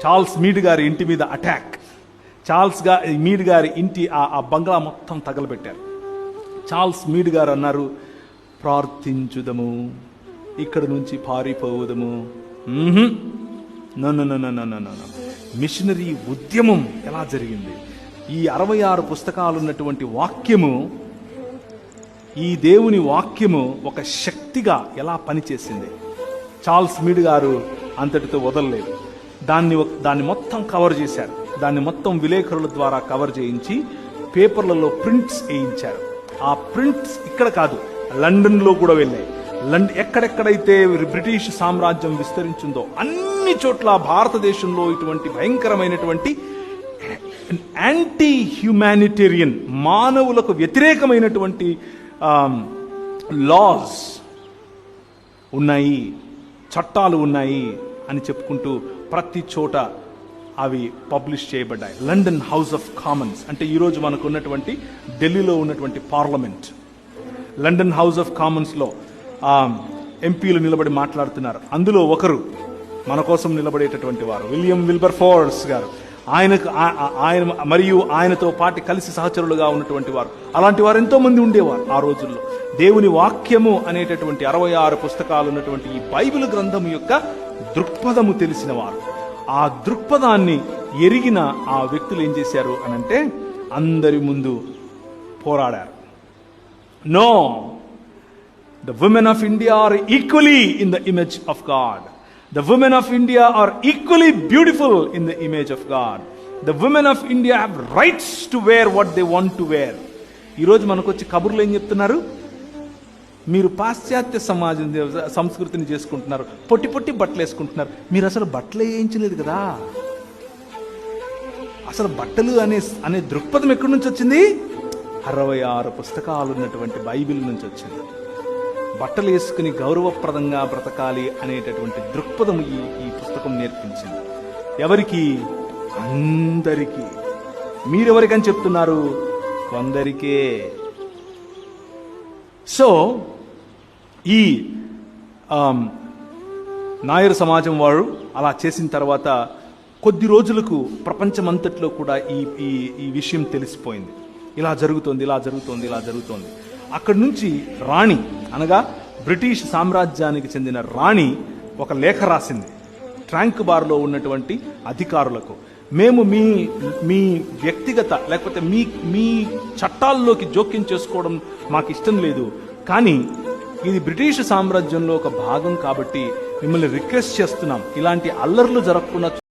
Charles Mead గారి ఇంటి మీద అటాక్. మీడ్ గారి ఇంటి ఆ బంగ్లా మొత్తం తగలబెట్టారు. చార్ల్స్ మీడ్ గారు అన్నారు, ప్రార్థించుదము, ఇక్కడ నుంచి పారిపోవుదము. మిషనరీ ఉద్యమం ఎలా జరిగింది? ఈ 66 పుస్తకాలు ఉన్నటువంటి వాక్యము, ఈ దేవుని వాక్యము ఒక శక్తిగా ఎలా పనిచేసింది. చార్ల్స్ మీడ్ గారు అంతటితో వదలలేదు. దాన్ని మొత్తం కవర్ చేశారు. దాన్ని మొత్తం విలేకరుల ద్వారా కవర్ చేయించి పేపర్లలో ప్రింట్స్ వేయించారు. ఆ ప్రింట్స్ ఇక్కడ కాదు, లండన్లో కూడా వెళ్ళాయి. ఎక్కడెక్కడైతే బ్రిటిష్ సామ్రాజ్యం విస్తరించిందో అన్ని చోట్ల భారతదేశంలో ఇటువంటి భయంకరమైనటువంటి యాంటీ హ్యుమానిటేరియన్, మానవులకు వ్యతిరేకమైనటువంటి లాస్ ఉన్నాయి, చట్టాలు ఉన్నాయి అని చెప్పుకుంటూ ప్రతి చోట అవి పబ్లిష్ చేయబడ్డాయి. లండన్ హౌస్ ఆఫ్ కామన్స్ అంటే ఈరోజు మనకు ఉన్నటువంటి ఢిల్లీలో ఉన్నటువంటి పార్లమెంట్. లండన్ హౌస్ ఆఫ్ కామన్స్లో ఎంపీలు నిలబడి మాట్లాడుతున్నారు. అందులో ఒకరు మన కోసం నిలబడేటటువంటి వారు విలియం విల్బర్ ఫోర్స్ గారు. ఆయన మరియు ఆయనతో పాటు కలిసి సహచరులుగా ఉన్నటువంటి వారు, అలాంటి వారు ఎంతో మంది ఉండేవారు ఆ రోజుల్లో. దేవుని వాక్యము అనేటటువంటి 66 పుస్తకాలు ఉన్నటువంటి ఈ బైబిల్ గ్రంథం యొక్క దృక్పథము తెలిసిన వారు, ఆ దృక్పథాన్ని ఎరిగిన ఆ వ్యక్తులు ఏం చేశారు అనంటే అందరి ముందు పోరాడారు. No, the women of India are equally in the image of God. The women of India are equally beautiful in the image of God. The women of India have rights to wear what they want to wear. ఈరోజు మనకు వచ్చి కబుర్లు ఏం చెప్తున్నారు? మీరు పాశ్చాత్య సమాజం సంస్కృతిని చేసుకుంటున్నారు, పొట్టి పొట్టి బట్టలు వేసుకుంటున్నారు. మీరు అసలు బట్టలు వేయించలేదు కదా. అసలు బట్టలు అనే దృక్పథం ఎక్కడి నుంచి వచ్చింది? 66 పుస్తకాలు ఉన్నటువంటి బైబిల్ నుంచి వచ్చింది. బట్టలు వేసుకుని గౌరవప్రదంగా బ్రతకాలి అనేటటువంటి దృక్పథం ఈ పుస్తకం నేర్పించింది. ఎవరికి? అందరికీ. మీరెవరికని చెప్తున్నారు? కొందరికే. సో ఈ నాయర్ సమాజం వారు అలా చేసిన తర్వాత కొద్ది రోజులకు ప్రపంచమంతట్లో కూడా ఈ విషయం తెలిసిపోయింది. ఇలా జరుగుతోంది. అక్కడి నుంచి రాణి, అనగా బ్రిటిష్ సామ్రాజ్యానికి చెందిన రాణి ఒక లేఖ రాసింది ట్రాంక్ బార్లో ఉన్నటువంటి అధికారులకు. మేము మీ వ్యక్తిగత లేకపోతే మీ చట్టాల్లోకి జోక్యం చేసుకోవడం మాకు ఇష్టం లేదు, కానీ ఇది బ్రిటిష్ సామ్రాజ్యంలో ఒక భాగం కాబట్టి మిమ్మల్ని రిక్వెస్ట్ చేస్తున్నాం, ఇలాంటి అల్లర్లు జరగకుండా